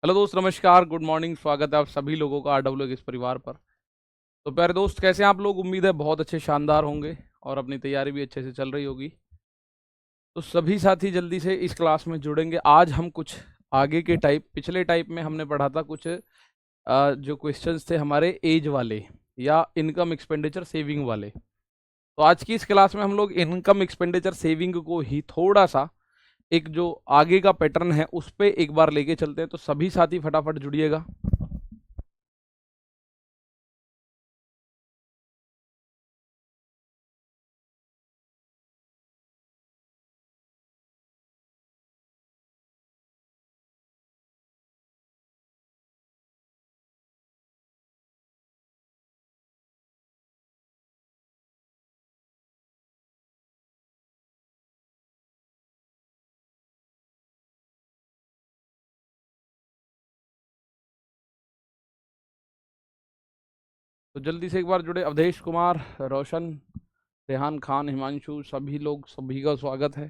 Hello दोस्त, नमस्कार, good morning. स्वागत है आप सभी लोगों का RW के इस परिवार पर। तो प्यारे दोस्त, कैसे हैं आप लोग? उम्मीद है बहुत अच्छे, शानदार होंगे और अपनी तैयारी भी अच्छे से चल रही होगी। तो सभी साथी जल्दी से इस क्लास में जुड़ेंगे। आज हम कुछ आगे के पिछले टाइप में हमने पढ़ा था कुछ जो क्वेश्चंस थे हमारे एज वाले या इनकम एक्सपेंडिचर सेविंग वाले। तो आज की इस क्लास में हम लोग इनकम एक्सपेंडिचर सेविंग को ही थोड़ा सा एक जो आगे का पैटर्न है उस पे एक बार लेके चलते हैं। तो सभी साथी फटाफट जुड़िएगा। तो जल्दी से एक बार जुड़े। अवधेश कुमार, रोशन, रेहान खान, हिमांशु, सभी लोग, सभी का स्वागत है।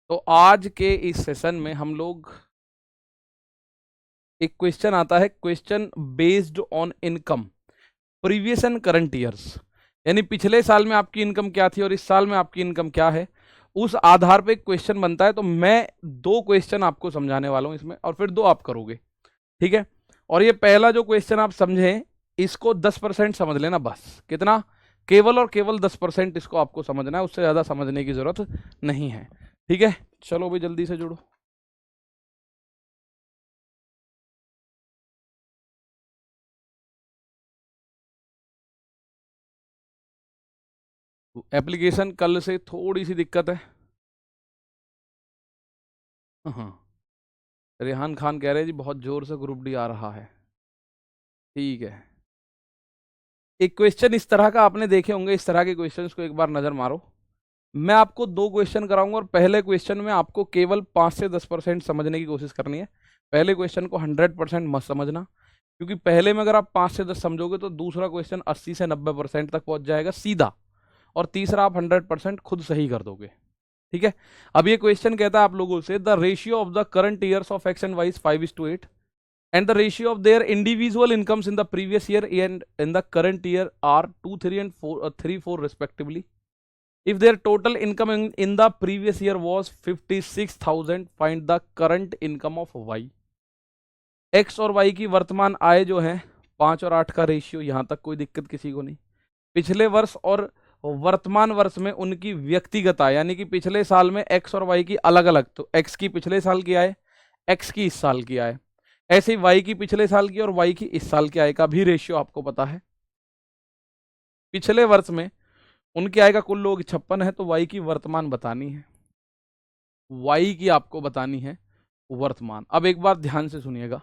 तो आज के इस सेशन में हम लोग एक क्वेश्चन आता है, question based on income previous and current years, यानी पिछले साल में आपकी इनकम क्या थी और इस साल में आपकी इनकम क्या है, उस आधार पे एक क्वेश्चन बनता है। तो मैं दो क्वेश्चन आपको समझाने वाला हूं इसमें और फिर दो आप करोगे, ठीक है। और ये पहला जो क्वेश्चन आप समझें, इसको 10% समझ लेना बस। कितना? केवल और केवल 10% इसको आपको समझना है, उससे ज्यादा समझने की जरूरत नहीं है, ठीक है। चलो भाई जल्दी से जुड़ो। एप्लीकेशन कल से थोड़ी सी दिक्कत है। हाँ, रेहान खान कह रहे हैं जी बहुत जोर से ग्रुप डी आ रहा है। ठीक है, एक क्वेश्चन इस तरह का आपने देखे होंगे, इस तरह के क्वेश्चंस को एक बार नजर मारो। मैं आपको दो क्वेश्चन कराऊंगा और पहले क्वेश्चन में आपको केवल 5 से 10% समझने की कोशिश करनी है। पहले क्वेश्चन को 100% मत समझना, क्योंकि पहले में अगर आप 5 से 10 समझोगे तो दूसरा क्वेश्चन 80 से 90% तक पहुंच जाएगा सीधा, और तीसरा आप 100% खुद सही कर दोगे, ठीक है। अब ये क्वेश्चन कहता है आप लोगों से, the ratio of the current years of X and Y is 5:8 and the ratio of their individual incomes in the previous year and in the current year are 2 3 and 4 3 4 respectively. If their total income in the previous year was 56,000, find the current income of y. x और y की वर्तमान आय जो है 5 और 8 का ratio, यहां तक कोई दिक्कत किसी को नहीं। पिछले वर्ष और वर्तमान वर्ष में उनकी व्यक्तिगत आय, यानी कि पिछले साल में x और y की अलग अलग, तो x की पिछले साल की आय, x की इस साल की आय, ऐसे ही y की पिछले साल की और y की इस साल की आय का भी रेशियो आपको पता है। पिछले वर्ष में उनकी आय का कुल लोग 56 है, तो y की वर्तमान बतानी है, y की आपको बतानी है वर्तमान। अब एक बार ध्यान से सुनिएगा,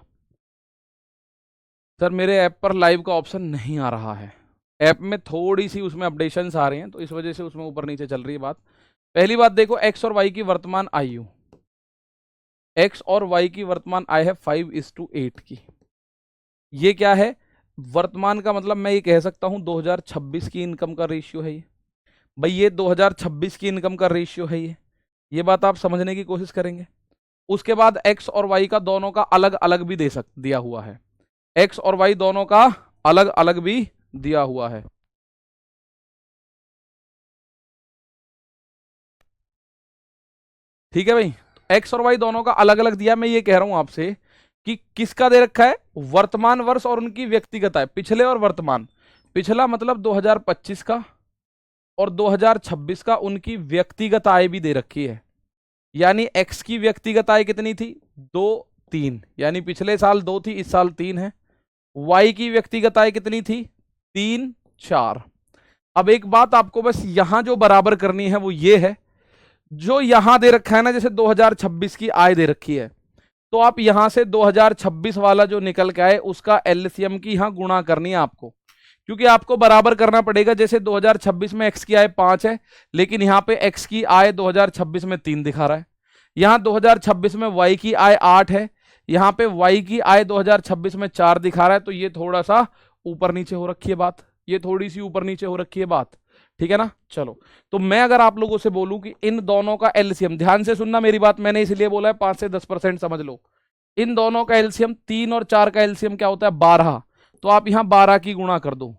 सर मेरे ऐप पर लाइव का ऑप्शन नहीं आ रहा है। ऐप में थोड़ी सी उसमें अपडेशंस आ रहे हैं, तो इस वजह से उसमें ऊपर नीचे चल रही है बात। पहली बात देखो, x और y की वर्तमान आयु, x और y की वर्तमान आय है 5:8 की। ये क्या है? वर्तमान का मतलब मैं ये कह सकता हूं 2026 की इनकम का रेशियो है ये। भाई ये 2026 की इनकम का रेशियो है ये बात आप समझने की कोशिश करेंगे। उसके बाद x और y का दोनों का अलग अलग भी दिया हुआ है, x और y दोनों का अलग अलग भी दिया हुआ है। ठीक है भाई, x और y दोनों का अलग अलग दिया। मैं ये कह रहा हूं आपसे कि किसका दे रखा है, वर्तमान वर्ष और उनकी व्यक्तिगत आय, पिछले और वर्तमान। पिछला मतलब 2025 का और 2026 का उनकी व्यक्तिगत आय भी दे रखी है। यानी x की व्यक्तिगत आय कितनी थी? 2 3, यानी पिछले साल 2 थी, इस साल 3 है। y की व्यक्तिगत आय कितनी थी? 3 4। अब एक बात आपको बस यहां जो बराबर करनी है वो ये है, जो यहां दे रखा है ना, जैसे 2026 की आय दे रखी है, तो आप यहां से 2026 वाला जो निकल के आए उसका एलसीएम की यहां गुणा करनी है आपको, क्योंकि आपको बराबर करना पड़ेगा। जैसे 2026 में x की आय 5 है, लेकिन यहां पे x की आय 2026 में 3 दिखा रहा है। यहां 2026 में y की आय 8 है, यहां पे y की आय 2026 में 4 दिखा रहा है। तो ये थोड़ा सा ऊपर नीचे हो रखी है बात, ये थोड़ी सी ऊपर नीचे हो रखी है बात, ठीक है ना। चलो, तो मैं अगर आप लोगों से बोलूं कि इन दोनों का एलसीएम, ध्यान से सुनना मेरी बात, मैंने इसलिए बोला है 5 से 10% समझ लो। इन दोनों का एलसीएम 3 और 4 का एलसीएम क्या होता है 12, तो आप यहाँ 12 की गुणा कर दो।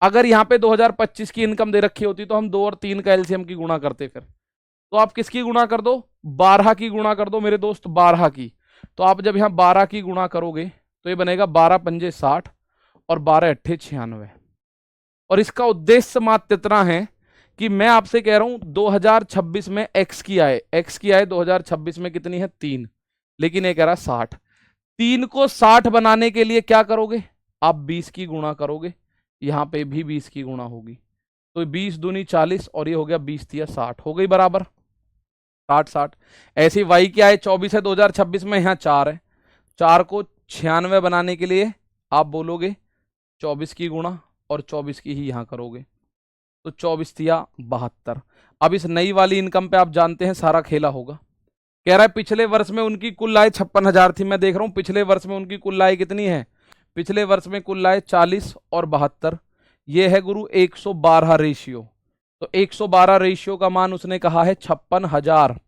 अगर यहाँ पे 2025 की इनकम दे रखी होती तो हम 2 और 3 का एलसीएम की गुणा करते फिर। तो आप किसकी गुणा कर दो 12 की गुणा कर दो मेरे दोस्त 12 की। तो आप जब यहाँ 12 की गुणा करोगे तो ये बनेगा 12 पंजे 60 और 12 अट्ठे 96। और इसका उद्देश्य मात्र इतना है कि मैं आपसे कह रहा हूं 2026 में एक्स की आय 2026 में कितनी है 3, लेकिन ये कह रहा है 60। 3 को 60 बनाने के लिए क्या करोगे आप 20 की गुणा करोगे, यहां पे भी 20 की गुणा होगी, तो 20 दूनी 40 और ये हो गया 20 तिया 60, हो गई बराबर 60। ऐसी वाई की आय 24 है 2026 में, यहाँ 4 है, 4 को 96 बनाने के लिए आप बोलोगे 24 की गुणा और 24 की ही यहां करोगे, तो 24 तिया 72। अब इस नई वाली इनकम पे आप जानते हैं सारा खेला होगा। कह रहा है पिछले वर्ष में उनकी कुल आय 56,000 थी, मैं देख रहा हूं पिछले वर्ष में उनकी कुल आय कितनी है, पिछले वर्ष में कुल आय 40 और 72, ये है गुरु 112 रेशियो। तो 112 रेशियो का मान उसने कहा है 56,000,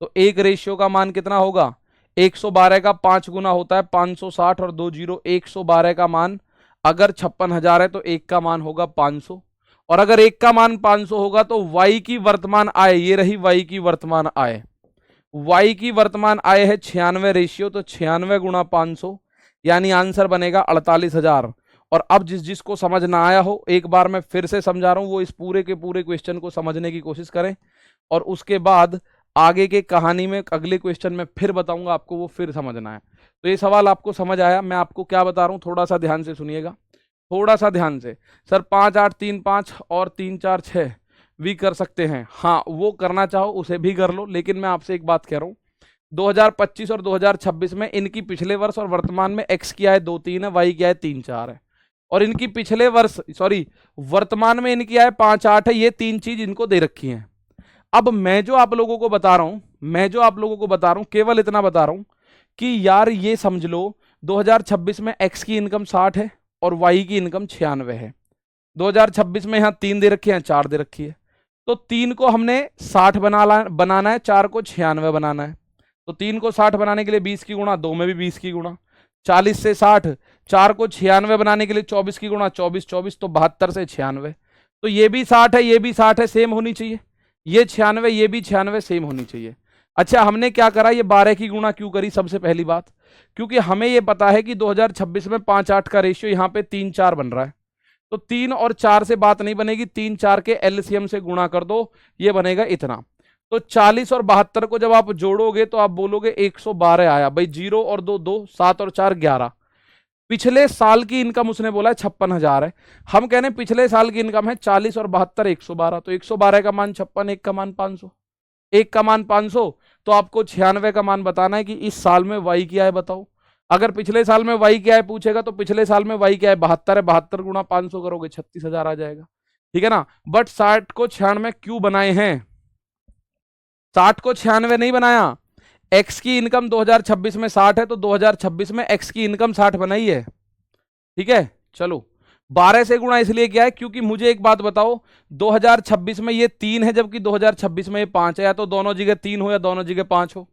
तो एक रेशियो का मान कितना होगा 112 का 5 गुना होता है 560 और 2 जीरो, 112 का मान अगर 56,000 है तो एक का मान होगा 500, और अगर एक का मान 500 होगा तो वाई की वर्तमान आय, ये रही वाई की वर्तमान आय, वाई की वर्तमान आय है 96 रेशियो, तो 96 गुणा 500 यानी आंसर बनेगा 48,000। और अब जिस जिसको समझ ना आया हो एक बार मैं फिर से समझा रहा हूं, वो इस पूरे के पूरे क्वेश्चन को समझने की कोशिश करें, और उसके बाद आगे के कहानी में अगले क्वेश्चन में फिर बताऊंगा आपको, वो फिर समझना है। तो ये सवाल आपको समझ आया, मैं आपको क्या बता रहा हूं थोड़ा सा ध्यान से सुनिएगा, थोड़ा सा ध्यान से। सर 5 8 3 5 और 3 4 6 भी कर सकते हैं, हाँ वो करना चाहो उसे भी कर लो, लेकिन मैं आपसे एक बात कह रहा हूं 2025 और 2026 में इनकी पिछले वर्ष और वर्तमान में एक्स की आय 2 3 है, वाई की आय 3 4 है, और इनकी पिछले वर्ष वर्तमान में इनकी आय 5 8 है, ये तीन चीज इनको दे रखी है। अब मैं जो आप लोगों को बता रहा हूं केवल इतना बता रहा हूं कि यार ये समझ लो 2026 में एक्स की इनकम 60 है और वाई की इनकम 96 है। 2026 में यहां 3 दे रखी है, 4 दे रखी है, तो 3 को हमने 60 बनाना है, 4 को 96 बनाना है। तो 3 को 60 बनाने के लिए 20 की गुणा, 2 में भी 20 की गुणा, 40 से 60, 4 को 96 बनाने के लिए 24 की गुणा, 24 24 तो 72 से 96, तो ये भी 60 है, ये भी 60 है, सेम होनी चाहिए, ये 96 ये भी 96 सेम होनी चाहिए। अच्छा हमने क्या करा, ये 12 की गुणा क्यों करी, सबसे पहली बात क्योंकि हमें ये पता है कि 2026 में 5 8 का रेशियो यहाँ पे 3 4 बन रहा है, तो 3 और 4 से बात नहीं बनेगी, 3 4 के एलसीएम से गुणा कर दो, ये बनेगा इतना। तो 40 और 72 को जब आप जोड़ोगे तो आप बोलोगे 112 आया, भाई 0 और 2 2, 7 और 4 11। पिछले साल की इनकम उसने बोला है 56,000 है, हम कह रहे हैं पिछले साल की इनकम है 40 और 72 112, तो 112 का मान 56, एक का मान 500, एक का मान 500, तो आपको 96 का मान बताना है कि इस साल में वाई की आय बताओ। अगर पिछले साल में वाई की आय पूछेगा तो पिछले साल में वाई की आय 72 है, 72 गुणा 500 करोगे 36,000 आ जाएगा, ठीक है ना। बट 60 को 96 क्यों बनाए हैं, 60 को 96 नहीं बनाया, एक्स की इनकम 2026 में 60 है, तो 2026 में एक्स की इनकम 60 बनाई है, ठीक है। चलो 12 से गुणा इसलिए किया है क्योंकि मुझे एक बात बताओ 2026 में ये 3 है जबकि 2026 में ये 5 है, या तो दोनों जगह 3 हो या दोनों जगह 5 हो।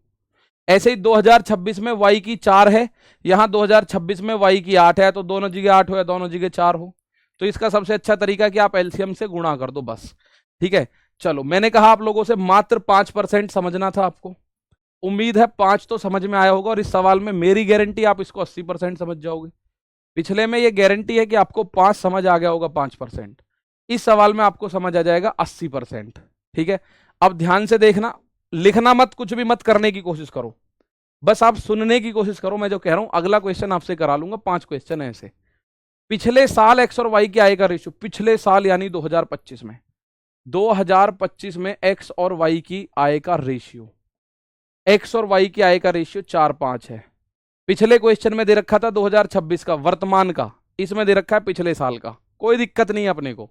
ऐसे ही 2026 में वाई की 4 है, यहां 2026 में वाई की 8 है, तो दोनों जगह 8 हो या दोनों जगह 4 हो। तो इसका सबसे अच्छा तरीका कि आप एलसीएम से गुणा कर दो बस, ठीक है। चलो मैंने कहा आप लोगों से मात्र 5% समझना था आपको, उम्मीद है 5 तो समझ में आया होगा, और इस सवाल में मेरी गारंटी आप इसको 80% समझ जाओगे। पिछले में ये गारंटी है कि आपको 5 समझ आ गया होगा 5%, इस सवाल में आपको समझ आ जाएगा 80%, ठीक है। अब ध्यान से देखना, लिखना मत, कुछ भी मत करने की कोशिश करो, बस आप सुनने की कोशिश करो मैं जो कह रहा हूं। अगला क्वेश्चन आपसे करा लूंगा, 5 क्वेश्चन है ऐसे। पिछले साल एक्स और वाई की आय का रेशियो, पिछले साल यानी 2025 में, 2025 में एक्स और वाई की आय का रेशियो, एक्स और वाई की आय का रेशियो 4 5 है। पिछले क्वेश्चन में दे रखा था 2026 का वर्तमान का, इसमें दे रखा है पिछले साल का, कोई दिक्कत नहीं है अपने को,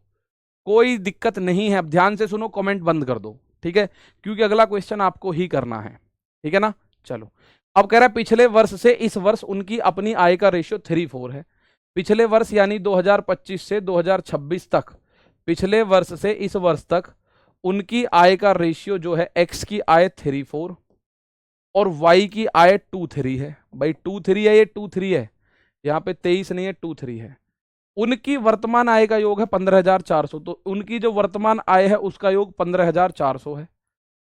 कोई दिक्कत नहीं है। अब ध्यान से सुनो, कमेंट बंद कर दो, ठीक है, क्योंकि अगला क्वेश्चन आपको ही करना है, ठीक है ना। चलो अब कह रहा है पिछले वर्ष से इस वर्ष उनकी अपनी आय का रेशियो 3 4 है। पिछले वर्ष यानी 2025 से 2026 तक, पिछले वर्ष से इस वर्ष तक उनकी आय का रेशियो जो है एक्स की आय 3 4, और y की आय 23 है। भाई 23 है, ये 23 है, यहाँ पे 23 नहीं है, 23 है। उनकी वर्तमान आय का योग है 15,400, तो उनकी जो वर्तमान आय है उसका योग 15,400 है।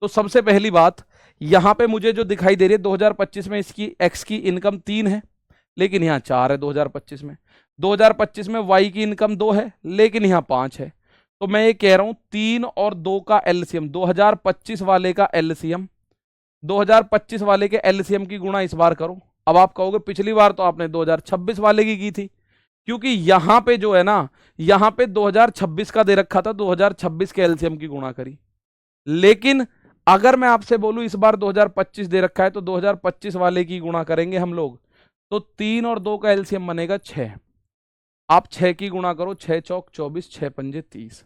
तो सबसे पहली बात, यहां पे मुझे जो दिखाई दे रही है 2025 में इसकी x की इनकम 3 है लेकिन यहाँ 4 है 2025 में। 2025 में y की इनकम 2 है लेकिन यहाँ 5 है। तो मैं ये कह रहा हूं 3 और 2 का एलसीएम, 2025 वाले का एलसीएम, 2025 वाले के एलसीएम की गुणा इस बार करो। अब आप कहोगे पिछली बार तो आपने 2026 वाले की थी, क्योंकि यहां पे जो है ना, यहां पे 2026 का दे रखा था, 2026 के एलसीएम की गुणा करी। लेकिन अगर मैं आपसे बोलूं इस बार 2025 दे रखा है तो 2025 वाले की गुणा करेंगे हम लोग, तो 3 और 2 का एलसीएम बनेगा 6। आप 6 की गुणा करो, 6 चौक 24, 6 पंजे 30।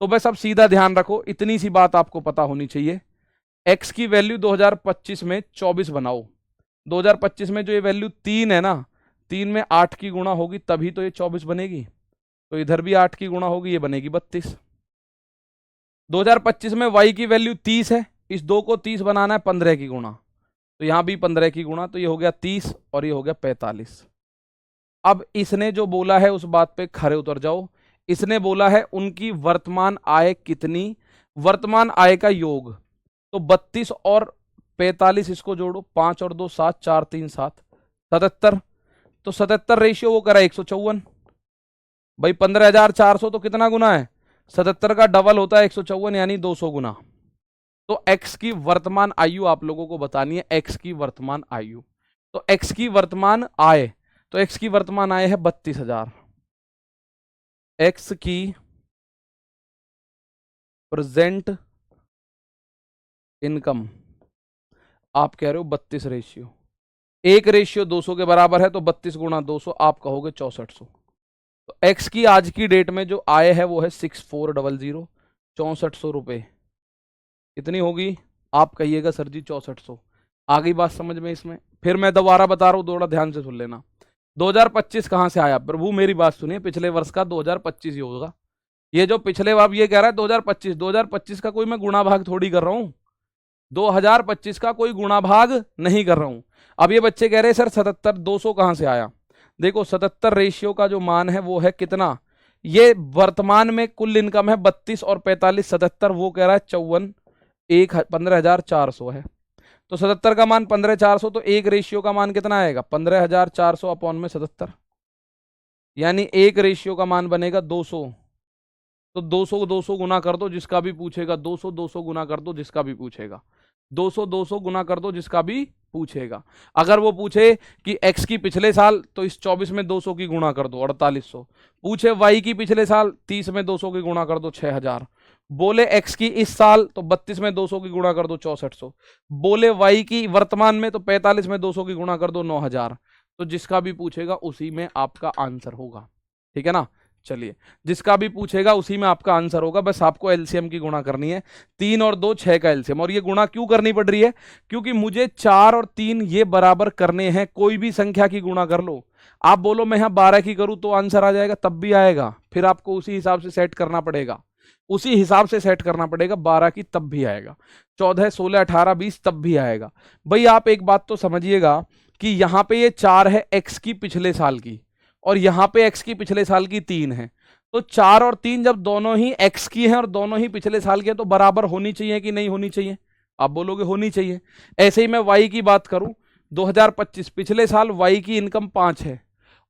तो बस अब सीधा ध्यान रखो, इतनी सी बात आपको पता होनी चाहिए, x की वैल्यू 2025 में 24 बनाओ। 2025 में जो ये वैल्यू 3 है ना, 3 में 8 की गुणा होगी तभी तो ये 24 बनेगी, तो इधर भी 8 की गुणा होगी, ये बनेगी 32। 2025 में y की वैल्यू 30 है, इस 2 को 30 बनाना है 15 की गुणा, तो यहां भी 15 की गुणा, तो ये हो गया 30 और ये हो गया 45। अब इसने जो बोला है उस बात पे खरे उतर जाओ। इसने बोला है उनकी वर्तमान आय कितनी, वर्तमान आय का योग, तो 32 और 45 इसको जोड़ो, 5 और 2 7, 4 3 7, 77। तो 77 रेशियो वो करा 154। भाई 15,400 तो कितना गुना है, 77 का डबल होता है 154, यानी 200 गुना। तो x की वर्तमान आयु आप लोगों को बतानी है, x की वर्तमान आयु। तो x की वर्तमान आय, तो x की वर्तमान आय है 32,000। x की प्रेजेंट इनकम आप कह रहे हो 32 रेशियो, 1 रेशियो 200 के बराबर है, तो 32 गुणा 200 आप कहोगे 6400। तो x की आज की डेट में जो आय है वो है 6400, 6400 रुपए। कितनी होगी आप कहिएगा सर जी 6400। आ गई बात समझ में इसमें? फिर मैं दोबारा बता रहा हूं, थोड़ा ध्यान से सुन लेना। 2025 कहां से आया प्रभु, मेरी बात सुनिए, पिछले वर्ष का 2025 ही होगा। ये जो पिछले बार ये कह रहा है 2025, 2025 का कोई मैं गुणा भाग थोड़ी कर रहा हूं, 2025 का कोई गुणा भाग नहीं कर रहा हूं। अब ये बच्चे कह रहे हैं सर 77 200 कहां से आया। देखो 77 रेशियो का जो मान है वो है कितना, ये वर्तमान में कुल इनकम है 32 और 45, 77 वो कह रहा है 54, 15,400 है। तो 77 का मान 15,400, तो 1 रेशियो का मान कितना आएगा 15,400 अपॉन में 77, यानी 1 रेशियो का मान बनेगा 200। तो 200 200 गुना कर दो जिसका भी पूछेगा, 200 200 गुना कर दो जिसका भी पूछेगा, 200 200 गुना कर दो जिसका भी पूछेगा। अगर वो पूछे कि x की पिछले साल, तो इस 24 में 200 की गुणा कर दो 4800। पूछे y की पिछले साल, 30 में 200 की गुणा कर दो 6000। बोले x की इस साल, तो 32 में 200 की गुणा कर दो 6400। बोले y की वर्तमान में, तो 45 में 200 की गुणा कर दो 9000। तो जिसका भी पूछेगा उसी में आपका आंसर होगा, ठीक है ना। चलिए, जिसका भी पूछेगा उसी में आपका आंसर होगा, बस आपको एलसीएम की गुणा करनी है। 3 और 2 6 का एलसीएम, और ये गुणा क्यों करनी पड़ रही है, क्योंकि मुझे 4 और 3 ये बराबर करने हैं। कोई भी संख्या की गुणा कर लो, आप बोलो मैं यहाँ 12 की करूं तो आंसर आ जाएगा, तब भी आएगा, फिर आपको उसी हिसाब से सेट करना पड़ेगा, उसी हिसाब से सेट करना पड़ेगा। 12 की तब भी आएगा, 14 16 18 20 तब भी आएगा। भाई आप एक बात तो समझिएगा कि यहाँ पे ये 4 है एक्स की पिछले साल की, और यहां पे x की पिछले साल की 3 है। तो 4 और 3 जब दोनों ही x की हैं और दोनों ही पिछले साल के, तो बराबर होनी चाहिए कि नहीं होनी चाहिए, आप बोलोगे होनी चाहिए। ऐसे ही मैं y की बात करूं, 2025 पिछले साल y की इनकम 5 है,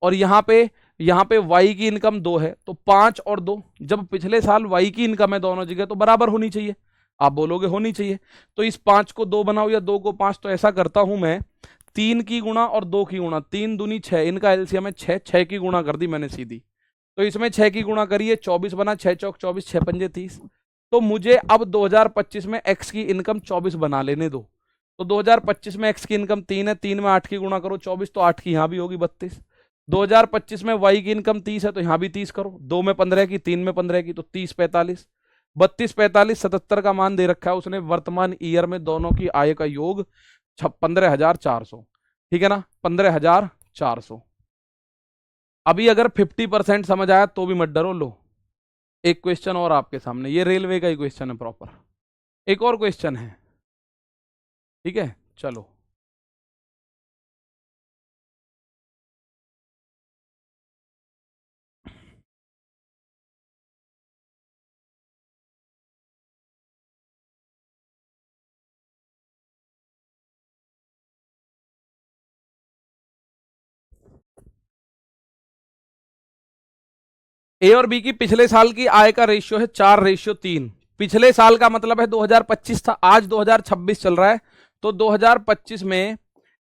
और यहां पे y की इनकम 2 है, तो 5 और 2 जब पिछले साल y की इनकम है दोनों जगह, तो बराबर होनी चाहिए, आप बोलोगे होनी चाहिए। तो इस 5 को 2 बनाओ या 2 को 5, तो ऐसा करता हूं मैं 3 की गुणा और 2 की गुणा, 3 दूनी 6, इनका एलसीएम है 6, 6 की गुणा कर दी मैंने सीधी, तो इसमें 6 की गुणा करिए 24 बना, 6 चौक 24, 6 पंजे 30। तो मुझे अब 2025 में x की इनकम 24 बना लेने दो। तो 2025 में x की इनकम 3 है, 3 में 8 की गुणा करो 24, तो 8 की यहाँ भी होगी 32। 2025 में y की इनकम 30 है, तो यहाँ भी 30 करो, 2 में 15 की, 3 में 15 की, तो 30 45, 32 45, 77 का मान दे रखा है उसने वर्तमान ईयर में दोनों की आय का योग 15,400, ठीक है ना, 15,400। अभी अगर 50% समझ आया तो भी मत डरो, लो एक क्वेश्चन और आपके सामने, ये रेलवे का ही क्वेश्चन है प्रॉपर। एक और क्वेश्चन है, ठीक है, चलो ए और बी की पिछले साल की आय का रेशियो है 4:3। पिछले साल का मतलब है 2025 था, आज 2026 चल रहा है, तो 2025 में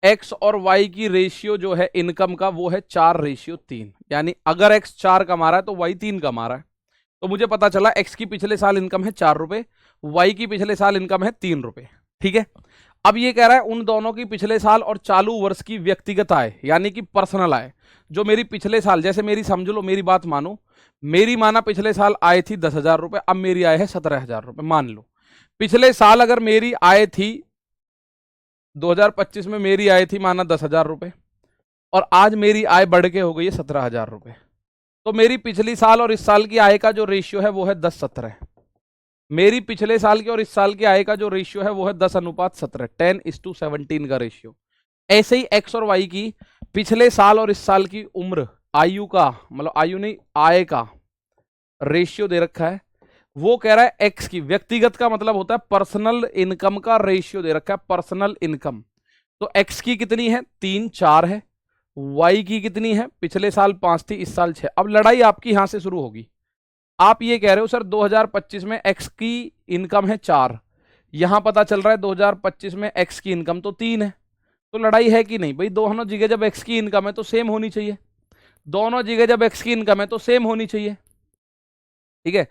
एक्स और वाई की रेशियो जो है इनकम का वो है 4:3। यानी अगर एक्स 4 कमा रहा है तो वाई 3 कमा रहा है। तो मुझे पता चला एक्स की पिछले साल इनकम है 4 रुपए, वाई की पिछले साल इनकम है 3 रुपए। ठीक है, अब ये कह रहा है उन दोनों की पिछले साल और चालू वर्ष की व्यक्तिगत आय यानी कि पर्सनल आय, जो मेरी पिछले साल, जैसे मेरी समझ लो, मेरी बात मानो, मेरी माना पिछले साल आय थी 10,000 रुपए, अब मेरी आय है 17,000 रुपए। मान लो पिछले साल अगर मेरी आय थी 2025 में मेरी आय थी माना 10,000 रुपए, और आज मेरी आय बढ़ के हो गई है 17,000 रुपए, तो मेरी पिछली साल और इस साल की आय का जो रेशियो है वो है 10:17। मेरी पिछले साल की और इस साल की आय का जो रेशियो है वो है 10:17, 10:17 का रेशियो। ऐसे ही एक्स और वाई की पिछले साल और इस साल की उम्र, आयु का मतलब, आयु नहीं, आय का रेशियो दे रखा है। वो कह रहा है एक्स की, व्यक्तिगत का मतलब होता है पर्सनल इनकम का रेशियो दे रखा है, पर्सनल इनकम। तो एक्स की कितनी है, 3, 4 है। वाई की कितनी है, पिछले साल 5 थी, इस साल 6। अब लड़ाई आपकी यहां से शुरू होगी। आप ये कह रहे हो सर 2025 में एक्स की इनकम है 4, यहां पता चल रहा है 2025 में एक्स की इनकम तो 3 है, तो लड़ाई है कि नहीं? भाई दोनों जगह जब एक्स की इनकम है तो सेम होनी चाहिए, दोनों जगह जब एक्स की इनकम है तो सेम होनी चाहिए। ठीक है,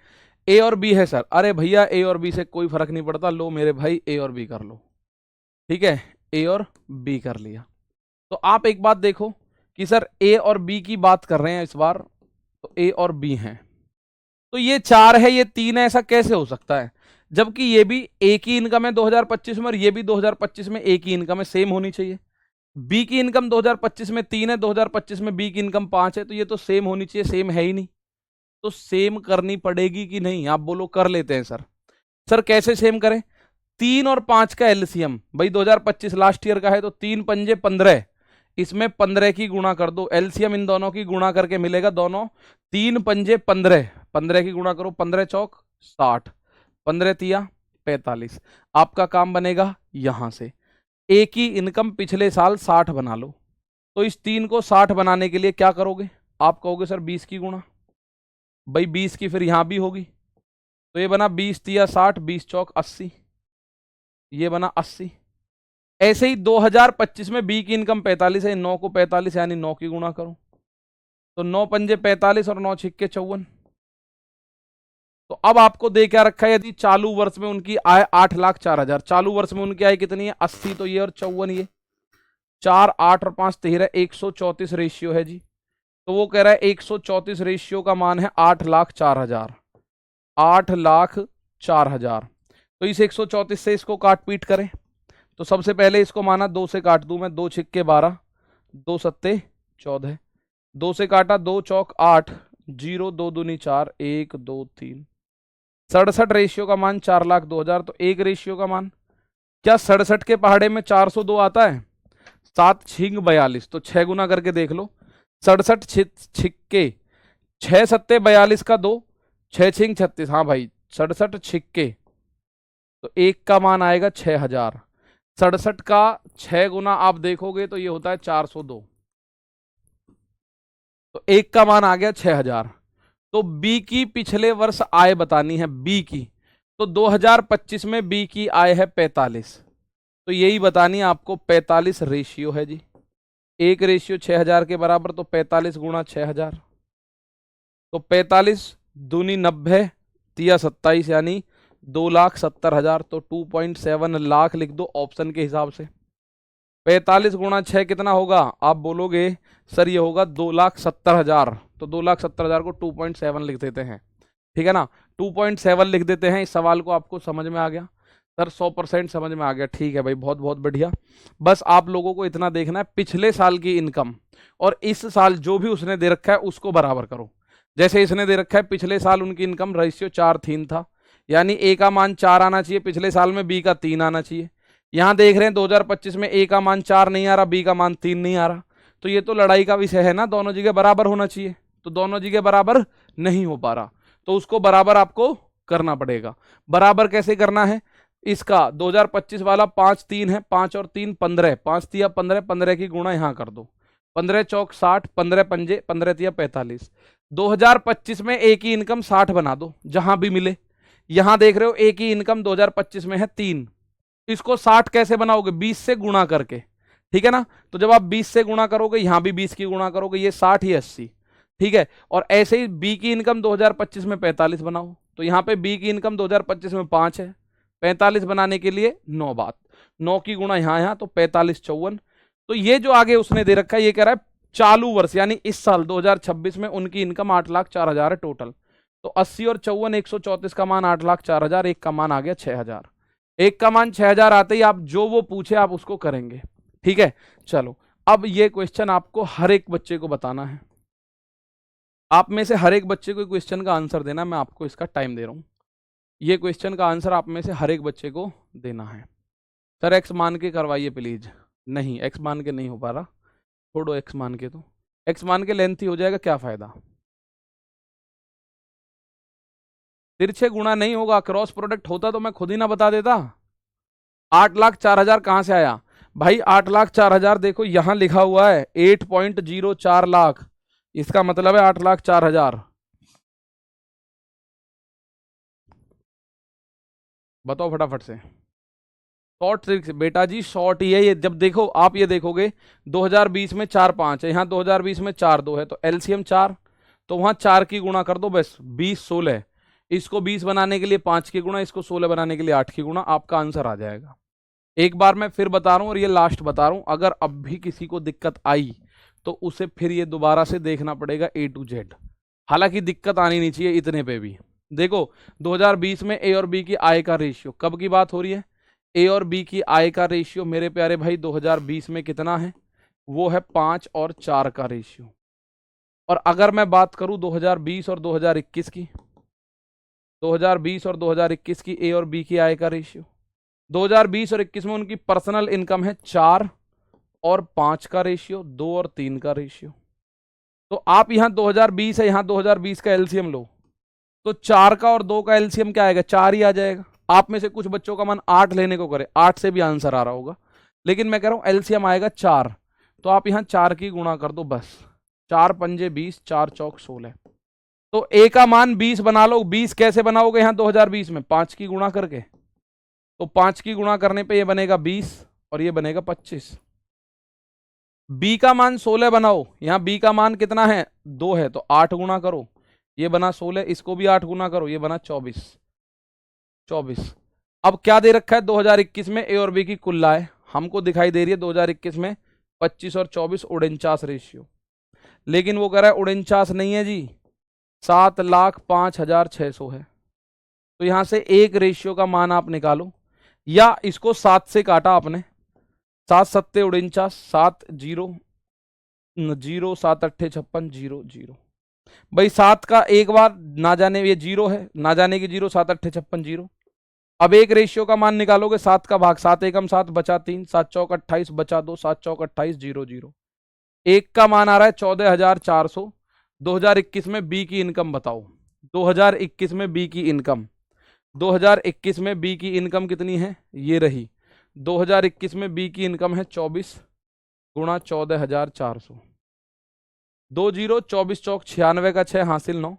ए और बी है सर, अरे भैया ए और बी से कोई फर्क नहीं पड़ता, लो मेरे भाई ए और बी कर लो। ठीक है, ए और बी कर लिया। तो आप एक बात देखो कि सर ए और बी की बात कर रहे हैं इस बार, तो ए और बी हैं, तो ये 4 है ये 3 है, ऐसा कैसे हो सकता है? जबकि ये भी ए की इनकम है 2025 में और ये भी 2025 में ए की इनकम है, सेम होनी चाहिए। बी की इनकम 2025 में 3 है, 2025 में बी की इनकम 5 है, तो ये तो सेम होनी चाहिए, सेम है ही नहीं। तो सेम करनी पड़ेगी कि नहीं? आप बोलो कर लेते हैं सर। सर कैसे सेम करें? 3 और 5 का एलसीएम, भाई 2025 लास्ट ईयर का है, तो 3 पंजे 15, इसमें 15 की गुणा कर दो, एलसीएम इन दोनों की गुणा करके मिलेगा दोनों, 3 पंजे 15, 15 की गुणा करो, 15 चौक 60, 15 तिया 45। आपका काम बनेगा यहां से, ए की इनकम पिछले साल 60 बना लो, तो इस 3 को 60 बनाने के लिए क्या करोगे? आप कहोगे सर 20 की गुणा, भाई 20 की फिर यहां भी होगी, तो ये बना 20 तिया 60, 20 चौक 80, ये बना 80। ऐसे ही 2025 में बी की इनकम 45 है, 9 को 45 यानी 9 की गुणा करो, तो 9 पंजे 45 और 9 छिक्के 54। तो अब आपको दे क्या रखा है, यदि चालू वर्ष में उनकी आय 8,04,000, चालू वर्ष में उनकी आय कितनी है 80, तो ये और 54, ये 4, 8 और 5 13, 134 रेशियो है जी। तो वो कह रहा है 134 रेशियो का मान है 8,04,000, 8,04,000। तो इस 134 से इसको काट पीट करें, तो सबसे पहले इसको माना 2 से काट दूं मैं, 2 छिक्के 12, 2 सत्ते 14, 2 से काटा 2 चौक 8, 0 2 दूनी 4, 1 2 3, 67 रेशियो का मान 4,02,000। तो एक रेशियो का मान, क्या 67 के पहाड़े में 402 आता है? 7 छिंग 42, तो 6 गुना करके देख लो, 67 छिक्के 6 सत्ते 42 का 2, 6 छिंग 36, हाँ भाई 67 छिक्के, तो एक का मान आएगा 6,000। 67 का 6 गुना आप देखोगे तो ये होता है 402, तो एक का मान आ गया 6,000। तो बी की पिछले वर्ष आय बतानी है, बी की, तो 2025 में बी की आय है 45, तो यही बतानी है आपको, 45 रेशियो है जी, एक रेशियो 6,000 के बराबर, तो 45 गुणा 6,000, तो 45 दूनी 90 तिया 27 यानी 2,70,000, तो 2.7 लाख लिख दो ऑप्शन के हिसाब से। 45 गुणा 6 कितना होगा? आप बोलोगे सर ये होगा 2,70,000, तो 2,70,000 को 2.7 लिख देते हैं, ठीक है ना, 2.7 लिख देते हैं। इस सवाल को आपको समझ में आ गया सर? 100% समझ में आ गया, ठीक है भाई, बहुत बहुत बढ़िया। बस आप लोगों को इतना देखना है, पिछले साल की इनकम और इस साल जो भी उसने दे रखा है उसको बराबर करो। जैसे इसने दे रखा है पिछले साल उनकी इनकम रेशियो 4:3 था, यानी ए का मान 4 आना चाहिए, पिछले साल में बी का 3 आना चाहिए। यहां देख रहे हैं 2025 में ए का मान 4 नहीं आ रहा, बी का मान 3 नहीं आ रहा, तो ये तो लड़ाई का विषय है ना, दोनों जगह बराबर होना चाहिए, तो दोनों जगह बराबर नहीं हो पा रहा, तो उसको बराबर आपको करना पड़ेगा। बराबर कैसे करना है, इसका 2025 वाला 5 3 है, 5 और 3 15, 5 तिया 15, 15 की गुणा यहां कर दो, 15 चौक 60, 15 पंजे 15 तिया 45। 2025 में ए की इनकम 60 बना दो जहां भी मिले। यहां देख रहे हो ए की इनकम 2025 में है 3, इसको 60 कैसे बनाओगे, 20 से गुणा करके, ठीक है ना। तो जब आप 20 से गुणा करोगे, यहां भी 20 की गुणा करोगे, ये 60 ये 80, ठीक है। और ऐसे ही बी की इनकम 2025 में 45 बनाओ, तो यहां पे बी की इनकम 2025 में 5 है, 45 बनाने के लिए 9 बात, 9 की गुणा यहां तो 45 54। तो ये जो आगे उसने दे रखा है, ये कह रहा है चालू वर्ष यानी इस साल 2026 में उनकी इनकम 8,04,000 है टोटल। तो 80 और 54 134 का मान 8,04,000, एक का मान आ गया 6,000, एक का मान 6,000 आते ही आप जो वो पूछे आप उसको करेंगे, ठीक है। चलो अब ये क्वेश्चन आपको हर एक बच्चे को बताना है, आप में से हर एक बच्चे को क्वेश्चन का आंसर देना, मैं आपको इसका टाइम दे रहा हूं। ये क्वेश्चन का आंसर आप में से हर एक बच्चे को देना है। सर एक्स मान के करवाइए प्लीज, नहीं एक्स मान के नहीं हो पा रहा, छोड़ो एक्स मान के, तो एक्स मान के लेंथ ही हो जाएगा, क्या फायदा। तिरछे गुणा नहीं होगा, क्रॉस प्रोडक्ट होता तो मैं खुद ही ना बता देता। 8,04,000 कहां से आया भाई, 8,04,000 देखो यहां लिखा हुआ है 8.04 लाख, इसका मतलब है 8,04,000। बताओ फटाफट से, शॉर्ट ट्रिक बेटा जी, शॉर्ट ही है ये। जब देखो आप ये देखोगे 2020 में 4 5 है, यहाँ 2020 में 4 2 है, तो एलसीएम 4, तो वहां 4 की गुणा कर दो बस, 20 16, इसको 20 बनाने के लिए 5 की गुणा, इसको 16 बनाने के लिए 8 की गुणा, आपका आंसर आ जाएगा। एक बार मैं फिर बता रहा हूं और ये लास्ट बता रहा हूं, अगर अब भी किसी को दिक्कत आई तो उसे फिर ये दोबारा से देखना पड़ेगा A to Z, हालांकि दिक्कत आनी नहीं चाहिए इतने पे भी। देखो 2020 में ए और बी की आय का रेशियो, कब की बात हो रही है, ए और बी की आय का रेशियो मेरे प्यारे भाई 2020 में कितना है, वो है 5 और 4 का रेशियो। और अगर मैं बात करूं 2020 और 2021 की, 2020 और 2021 की ए और बी की आय का रेशियो, 2020 और 21 में उनकी पर्सनल इनकम है 4 और 5 का रेशियो, 2 और 3 का रेशियो। तो आप यहां 2020 है, यहां 2020 का एलसीएम लो, तो 4 का और 2 का एलसीएम क्या आएगा, 4 ही आ जाएगा। आप में से कुछ बच्चों का मन 8 लेने को करे, 8 से भी आंसर आ रहा होगा, लेकिन मैं कह रहा हूं एलसीएम आएगा 4, तो आप यहां 4 की गुणा कर दो बस, 4 पंजे 20, 4 चौक 16, तो ए का मान 20 बना लो। 20 कैसे बनाओगे यहां 2020 में, 5 की गुणा करके, तो 5 की गुणा करने पे ये बनेगा 20 और ये बनेगा 25। बी का मान 16 बनाओ, यहां बी का मान कितना है 2 है, तो 8 गुणा करो, ये बना 16, इसको भी 8 गुना करो, ये बना 24। अब क्या दे रखा है 2021 में ए और बी की कुल आय, हमको दिखाई दे रही है 2021 में 25 और 24 49 रेशियो, लेकिन वो कह रहा है 49 नहीं है जी, 7,05,600 है। तो यहां से एक रेशियो का मान आप निकालो, या इसको 7 से काटा आपने, 7 7 49, 7 0 0 7 8 56 0 0, भाई 7 का एक बार ना जाने, ये 0 है, ना जाने की 0, 7 8 56 0। अब एक रेशियो का मान निकालोगे, 7 का भाग, 7 एकम 7 बचा 3, 7 चौक 28 बचा 2, 7 चौक 28 0 0, एक का मान आ रहा है 14,400। 2021 में बी की इनकम बताओ, 2021 में बी की इनकम, 2021 में बी की इनकम कितनी है, ये रही, 2021 में बी की इनकम है 24 गुणा 14,400, 2 0, 24 चौक 96 का 6 हासिल 9,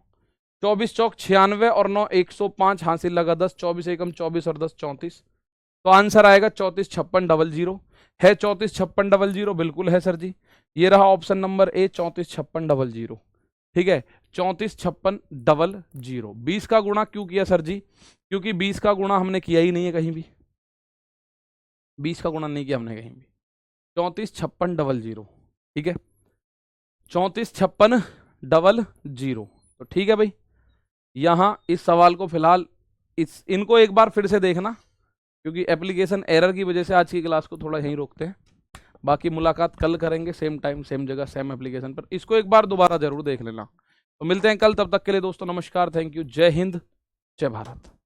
24 चौक 96 और 9 105 हासिल लगा 10, 24 एकम 24 और 10 34, तो आंसर आएगा 345600। है 345600, बिल्कुल है सर जी, ये रहा ऑप्शन नंबर ए 345600, ठीक है 345600। 20 का गुणा क्यों किया सर जी, क्योंकि 20 का गुणा हमने किया ही नहीं है कहीं भी, 20 का गुणा नहीं किया हमने कहीं भी, 345600, ठीक है 345600, तो ठीक है भाई। यहां इस सवाल को फिलहाल इनको एक बार फिर से देखना, क्योंकि एप्लीकेशन एरर की वजह से आज की क्लास को थोड़ा यहीं रोकते हैं, बाकी मुलाकात कल करेंगे सेम टाइम सेम जगह सेम एप्लीकेशन पर, इसको एक बार दोबारा जरूर देख लेना। तो मिलते हैं कल, तब तक के लिए दोस्तों नमस्कार, थैंक यू, जय हिंद जय भारत।